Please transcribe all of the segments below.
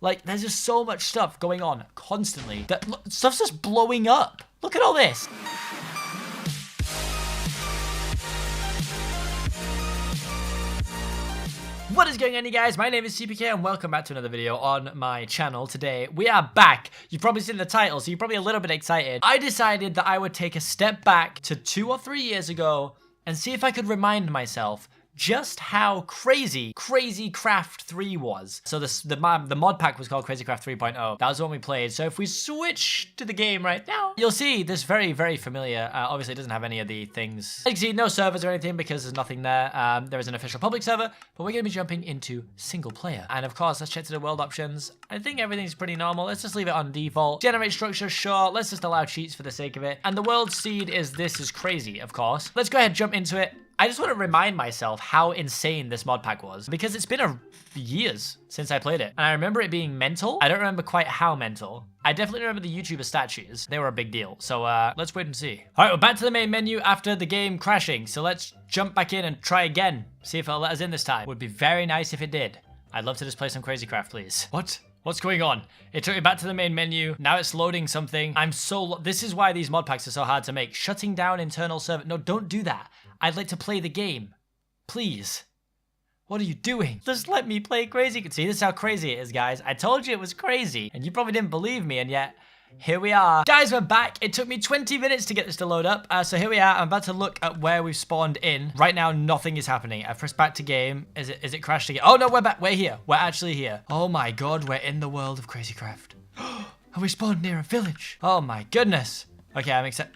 Like, there's just so much stuff going on constantly. That stuff's just blowing up. Look at all this. What is going on, you guys? My name is Seapeekay and welcome back to another video on my channel. Today, we are back. You've probably seen the title, so you're probably a little bit excited. I decided that I would take a step back to 2 or 3 years ago and see if I could remind myself just how crazy Crazycraft 3 was. So the mod pack was called Crazycraft 3.0. That was the one we played. So if we switch to the game right now, you'll see this very familiar. Obviously, it doesn't have any of the things. You can see no servers or anything because there's nothing there. There is an official public server, but we're going to be jumping into single player. And of course, let's check to the world options. I think everything's pretty normal. Let's just leave it on default. Generate structure, sure. Let's just allow cheats for the sake of it. And the world seed is this is crazy, of course. Let's go ahead and jump into it. I just want to remind myself how insane this mod pack was because it's been years since I played it. And I remember it being mental. I don't remember quite how mental. I definitely remember the YouTuber statues. They were a big deal. So let's wait and see. All right, we're back to the main menu after the game crashing. So let's jump back in and try again. See if it'll let us in this time. Would be very nice if it did. I'd love to just play some Crazycraft, please. What? What's going on? It took me back to the main menu. Now it's loading something. This is why these mod packs are so hard to make. Shutting down internal server. No, don't do that. I'd like to play the game. Please. What are you doing? Just let me play crazy. See, this is how crazy it is, guys. I told you it was crazy, and you probably didn't believe me, and yet, here we are. Guys, we're back. It took me 20 minutes to get this to load up. So here we are. I'm about to look at where we've spawned in. Right now, nothing is happening. I've pressed back to game. Is it crashed again? Oh, no, we're back. We're here. We're actually here. Oh, my God. We're in the world of Crazycraft. And we spawned near a village. Oh, my goodness. Okay, I'm excited.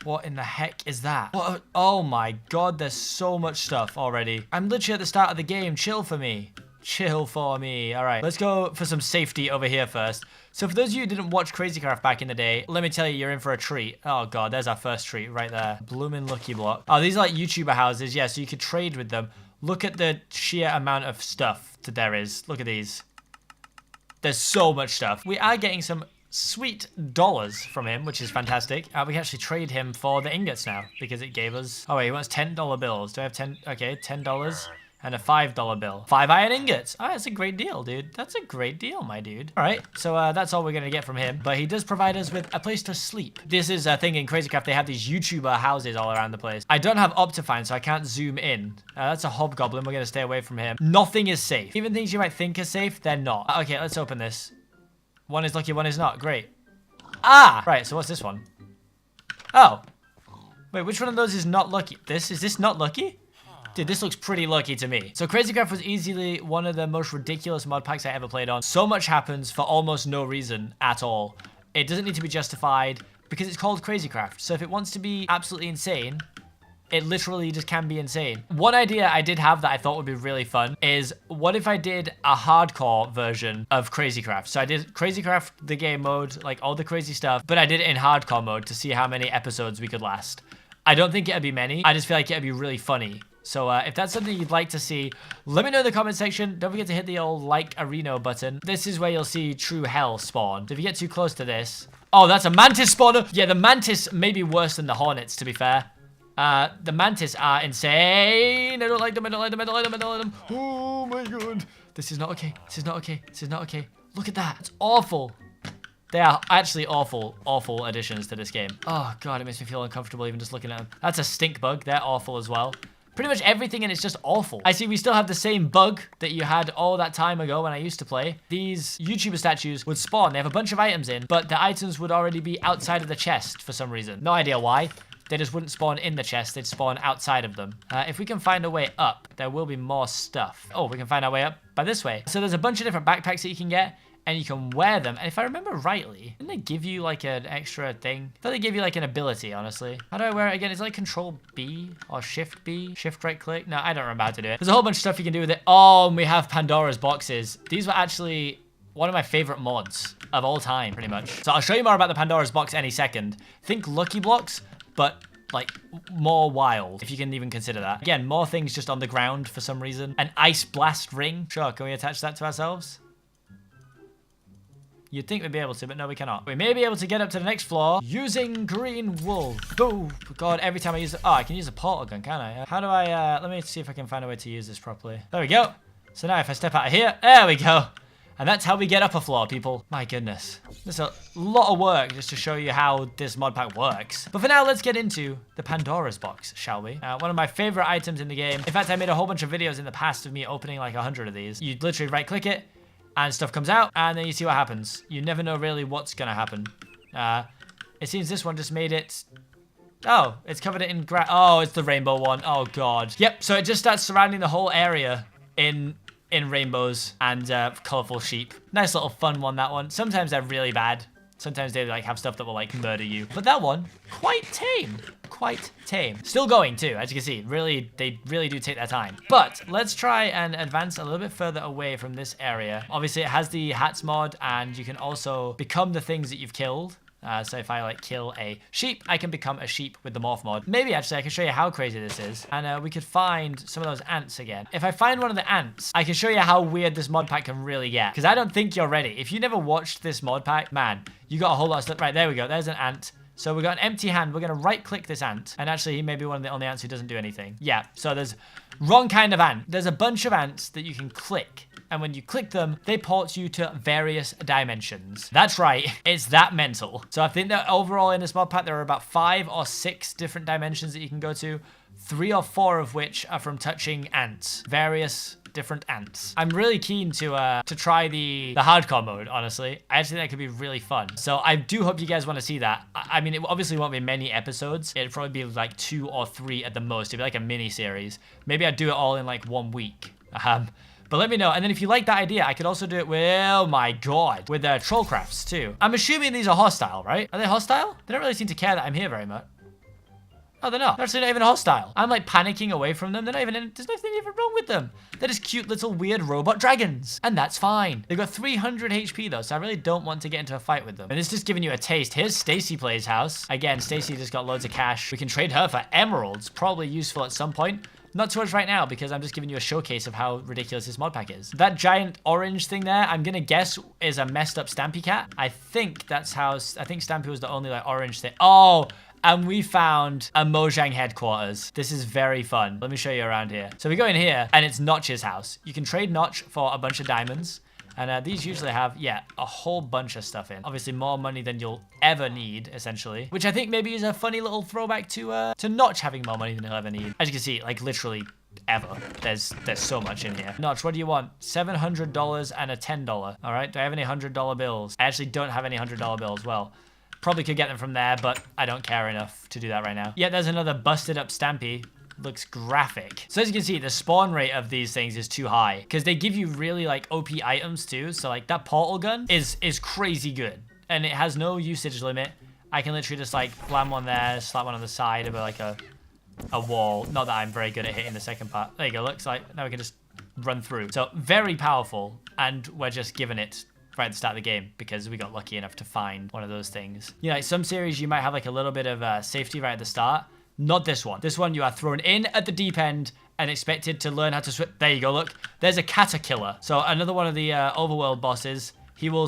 What in the heck is that? What? Oh my God, there's so much stuff already. I'm literally at the start of the game. Chill for me. Chill for me. All right, let's go for some safety over here first. So for those of you who didn't watch Crazycraft back in the day, let me tell you, you're in for a treat. Oh God, there's our first treat right there. Bloomin' Lucky Block. Oh, these are like YouTuber houses. Yeah, so you could trade with them. Look at the sheer amount of stuff that there is. Look at these. There's so much stuff. We are getting some sweet dollars from him, which is fantastic. We can actually trade him for the ingots now because it gave us. Oh wait, he wants $10 bills. Do I have 10? Okay, $10 and a $5 bill. 5 iron ingots. Oh, that's a great deal, dude. That's a great deal, my dude. All right, so that's all we're gonna get from him. But he does provide us with a place to sleep. This is a thing in Crazycraft. They have these YouTuber houses all around the place. I don't have Optifine, so I can't zoom in. That's a hobgoblin. We're gonna stay away from him. Nothing is safe. Even things you might think are safe, they're not. Okay, let's open this. One is lucky, one is not. Great. Ah! Right, so what's this one? Oh. Wait, which one of those is not lucky? Is this not lucky? Dude, this looks pretty lucky to me. So Crazycraft was easily one of the most ridiculous mod packs I ever played on. So much happens for almost no reason at all. It doesn't need to be justified because it's called Crazycraft. So if it wants to be absolutely insane, it literally just can be insane. One idea I did have that I thought would be really fun is what if I did a hardcore version of Crazycraft? So I did Crazycraft, the game mode, like all the crazy stuff, but I did it in hardcore mode to see how many episodes we could last. I don't think it'd be many. I just feel like it'd be really funny. So if that's something you'd like to see, let me know in the comment section. Don't forget to hit the old like arena button. This is where you'll see true hell spawn. So if you get too close to this. Oh, that's a mantis spawner. Yeah, the mantis may be worse than the hornets, to be fair. The mantis are insane. I don't like them. I don't like them. I don't like them. I don't like them. Oh my God. This is not okay. This is not okay. This is not okay. Look at that. It's awful. They are actually awful additions to this game. Oh God, it makes me feel uncomfortable even just looking at them. That's a stink bug. They're awful as well. Pretty much everything in it's just awful. I see we still have the same bug that you had all that time ago when I used to play. These YouTuber statues would spawn. They have a bunch of items in, but the items would already be outside of the chest for some reason. No idea why. They just wouldn't spawn in the chest. They'd spawn outside of them. If we can find a way up, there will be more stuff. Oh, we can find our way up by this way. So there's a bunch of different backpacks that you can get, and you can wear them. And if I remember rightly, didn't they give you like an extra thing? I thought they gave you like an ability, honestly. How do I wear it again? Is it like Control B or Shift B? Shift right click? No, I don't remember how to do it. There's a whole bunch of stuff you can do with it. Oh, and we have Pandora's boxes. These were actually one of my favorite mods of all time, pretty much. So I'll show you more about the Pandora's box any second. Think Lucky Blocks, but like more wild, if you can even consider that. Again, more things just on the ground for some reason. An ice blast ring. Sure, can we attach that to ourselves? You'd think we'd be able to, but no, we cannot. We may be able to get up to the next floor using green wool. Oh, God, every time I use it. Oh, I can use a portal gun, can I? How do I, let me see if I can find a way to use this properly. There we go. So now if I step out of here, there we go. And that's how we get up a floor, people. My goodness. There's a lot of work just to show you how this mod pack works. But for now, let's get into the Pandora's box, shall we? One of my favorite items in the game. In fact, I made a whole bunch of videos in the past of me opening like 100 of these. You literally right-click it, and stuff comes out, and then you see what happens. You never know really what's gonna happen. It seems this one just made it... Oh, it's covered it in oh, it's the rainbow one. Oh, God. Yep, so it just starts surrounding the whole area in rainbows and colorful sheep. Nice little fun one, that one. Sometimes they're really bad. Sometimes they like have stuff that will like murder you. But that one, quite tame. Quite tame. Still going too, as you can see. Really, they really do take their time. But let's try and advance a little bit further away from this area. Obviously, it has the hats mod, and you can also become the things that you've killed. So if I like kill a sheep, I can become a sheep with the Morph Mod. Maybe actually I can show you how crazy this is. And we could find some of those ants again. If I find one of the ants, I can show you how weird this mod pack can really get. Because I don't think you're ready. If you never watched this mod pack, man, you got a whole lot of stuff. Right, there we go. There's an ant. So we got an empty hand. We're going to right click this ant. And actually he may be one of the only ants who doesn't do anything. Yeah, so there's wrong kind of ant. There's a bunch of ants that you can click. And when you click them, they port you to various dimensions. That's right, it's that mental. So I think that overall in this mod pack, there are about 5 or 6 different dimensions that you can go to, 3 or 4 of which are from touching ants, various different ants. I'm really keen to try the hardcore mode, honestly. I actually think that could be really fun. So I do hope you guys want to see that. I mean, it obviously won't be many episodes. It'd probably be like 2 or 3 at the most. It'd be like a mini series. Maybe I'd do it all in like 1 week. But let me know. And then if you like that idea, I could also do it with, oh my God, with troll crafts too. I'm assuming these are hostile, right? Are they hostile? They don't really seem to care that I'm here very much. Oh, they're not. They're actually not even hostile. I'm like panicking away from them. They're not even there's nothing even wrong with them. They're just cute little weird robot dragons. And that's fine. They've got 300 HP though, so I really don't want to get into a fight with them. And it's just giving you a taste. Here's Stacy Play's house. Again, Stacy just got loads of cash. We can trade her for emeralds. Probably useful at some point. Not too much right now because I'm just giving you a showcase of how ridiculous this mod pack is. That giant orange thing there, I'm gonna guess is a messed up Stampy cat. I think that's how, I think Stampy was the only like orange thing. Oh, and we found a Mojang headquarters. This is very fun. Let me show you around here. So we go in here and it's Notch's house. You can trade Notch for a bunch of diamonds. And these usually have, yeah, a whole bunch of stuff in. Obviously, more money than you'll ever need, essentially. Which I think maybe is a funny little throwback to Notch having more money than he'll ever need. As you can see, like literally ever. There's so much in here. Notch, what do you want? $700 and a $10. All right, do I have any $100 bills? I actually don't have any $100 bills. Well, probably could get them from there, but I don't care enough to do that right now. Yeah, there's another busted up Stampy. Looks graphic. So as you can see, the spawn rate of these things is too high because they give you really like OP items too. So like that portal gun is crazy good and it has no usage limit. I can literally just like slam one there, slap one on the side of like a wall. Not that I'm very good at hitting the second part. There you go. Looks like now we can just run through. So very powerful, and we're just giving it right at the start of the game because we got lucky enough to find one of those things. You know, like some series you might have like a little bit of safety right at the start. Not this one. This one you are thrown in at the deep end and expected to learn how to swim. There you go, look. There's a caterpillar. So another one of the overworld bosses. He will,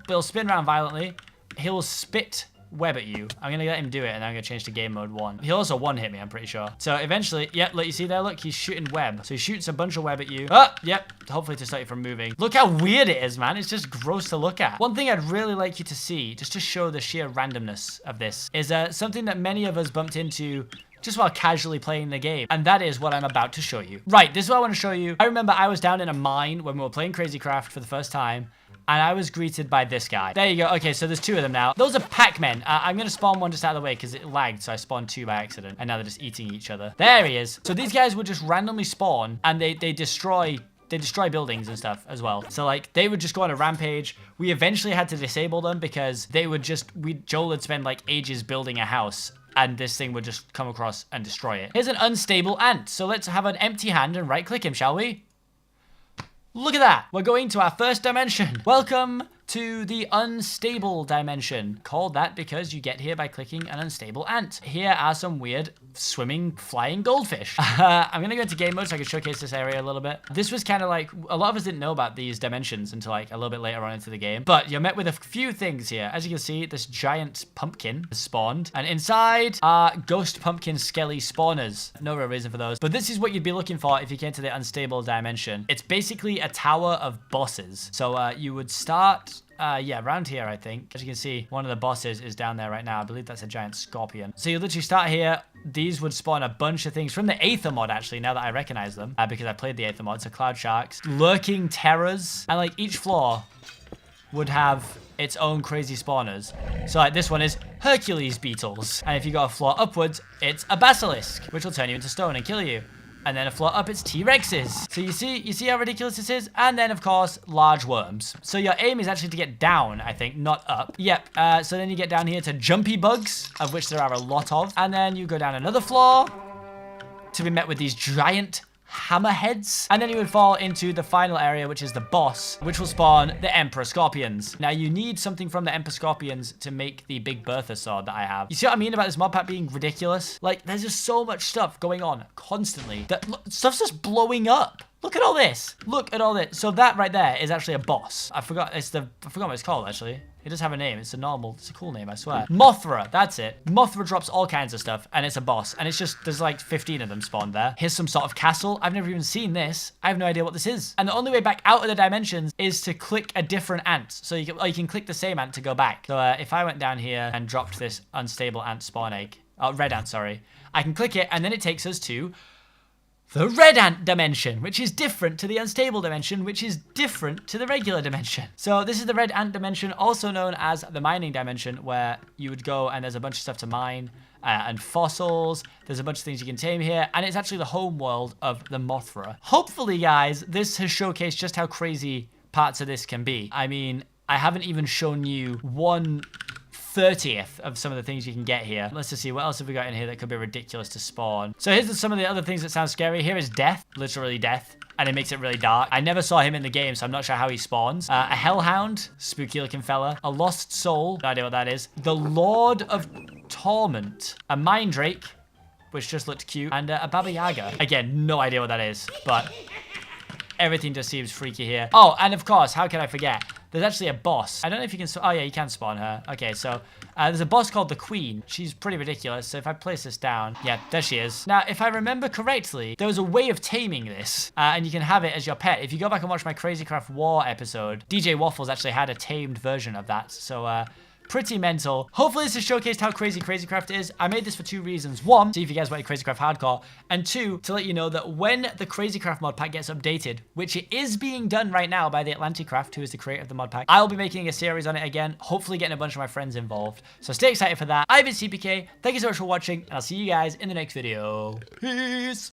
he'll spin around violently. He'll spit web at you. I'm gonna let him do it and I'm gonna change to game mode 1. He'll also one-hit me, I'm pretty sure. So eventually, yeah, look, you see there, look, he's shooting web. So he shoots a bunch of web at you. Oh, yep, hopefully to stop you from moving. Look how weird it is, man. It's just gross to look at. One thing I'd really like you to see, just to show the sheer randomness of this, is something that many of us bumped into just while casually playing the game. And that is what I'm about to show you. Right, this is what I want to show you. I remember I was down in a mine when we were playing Crazycraft for the first time, and I was greeted by this guy. There you go. Okay, so there's 2 of them now. Those are Pac-Men. I'm going to spawn one just out of the way because it lagged, so I spawned 2 by accident. And now they're just eating each other. There he is. So these guys would just randomly spawn, and they destroy buildings and stuff as well. So like they would just go on a rampage. We eventually had to disable them because they would just, Joel would spend like ages building a house and this thing would just come across and destroy it. Here's an unstable ant. So let's have an empty hand and right click him, shall we? Look at that. We're going to our first dimension. Welcome to the unstable dimension. Called that because you get here by clicking an unstable ant. Here are some weird swimming, flying goldfish. I'm gonna go into game mode so I can showcase this area a little bit. This was kind of like, a lot of us didn't know about these dimensions until like a little bit later on into the game. But you're met with a few things here. As you can see, this giant pumpkin has spawned. And inside are ghost pumpkin skelly spawners. No real reason for those. But this is what you'd be looking for if you came to the unstable dimension. It's basically a tower of bosses. So you would start... yeah, around here, I think. As you can see, one of the bosses is down there right now. I believe that's a giant scorpion. So you literally start here. These would spawn a bunch of things from the Aether mod, actually, now that I recognize them. Because I played the Aether mod. So cloud sharks, lurking terrors, and like each floor would have its own crazy spawners. So like this one is Hercules beetles. And if you go a floor upwards, it's a basilisk, which will turn you into stone and kill you. And then a floor up, it's T-Rexes. So you see how ridiculous this is? And then, of course, large worms. So your aim is actually to get down, I think, not up. Yep, so then you get down here to jumpy bugs, of which there are a lot of. And then you go down another floor to be met with these giant hammerheads. And then you would fall into the final area, which is the boss, which will spawn the Emperor Scorpions. Now, you need something from the Emperor Scorpions to make the Big Bertha sword that I have. You see what I mean about this mod pack being ridiculous? Like, there's just so much stuff going on constantly that stuff's just blowing up. Look at all this. Look at all this. So that right there is actually a boss. I forgot what it's called, actually. It does have a name. It's a cool name, I swear. Mothra, that's it. Mothra drops all kinds of stuff, and it's a boss. And it's just, there's like 15 of them spawned there. Here's some sort of castle. I've never even seen this. I have no idea what this is. And the only way back out of the dimensions is to click a different ant. So you can click the same ant to go back. So if I went down here and dropped this unstable ant spawn egg, red ant, sorry, I can click it, and then it takes us to the red ant dimension, which is different to the unstable dimension, which is different to the regular dimension. So this is the red ant dimension, also known as the mining dimension, where you would go and there's a bunch of stuff to mine and fossils. There's a bunch of things you can tame here, and it's actually the home world of the Mothra. Hopefully, guys, this has showcased just how crazy parts of this can be. I mean, I haven't even shown you 1/30th of some of the things you can get here. Let's just see, what else have we got in here that could be ridiculous to spawn? So here's some of the other things that sound scary. Here is death, literally death, and it makes it really dark. I never saw him in the game, so I'm not sure how he spawns. A hellhound, spooky looking fella. A lost soul, no idea what that is. The Lord of Torment. A mine drake, which just looked cute. And a Baba Yaga. Again, no idea what that is, but everything just seems freaky here. Oh, and of course, how can I forget? There's actually a boss. I don't know if you can... Oh, yeah, you can spawn her. Okay, so there's a boss called the Queen. She's pretty ridiculous. So if I place this down... Yeah, there she is. Now, if I remember correctly, there was a way of taming this. And you can have it as your pet. If you go back and watch my Crazycraft War episode, DJ Waffles actually had a tamed version of that. So, pretty mental. Hopefully this has showcased how crazy Crazycraft is. I made this for 2 reasons. 1, see if you guys want Crazycraft Hardcore. And 2, to let you know that when the Crazycraft mod pack gets updated, which it is being done right now by the Atlanticraft, who is the creator of the mod pack, I'll be making a series on it again, hopefully getting a bunch of my friends involved. So stay excited for that. I've been Seapeekay. Thank you so much for watching, and I'll see you guys in the next video. Peace!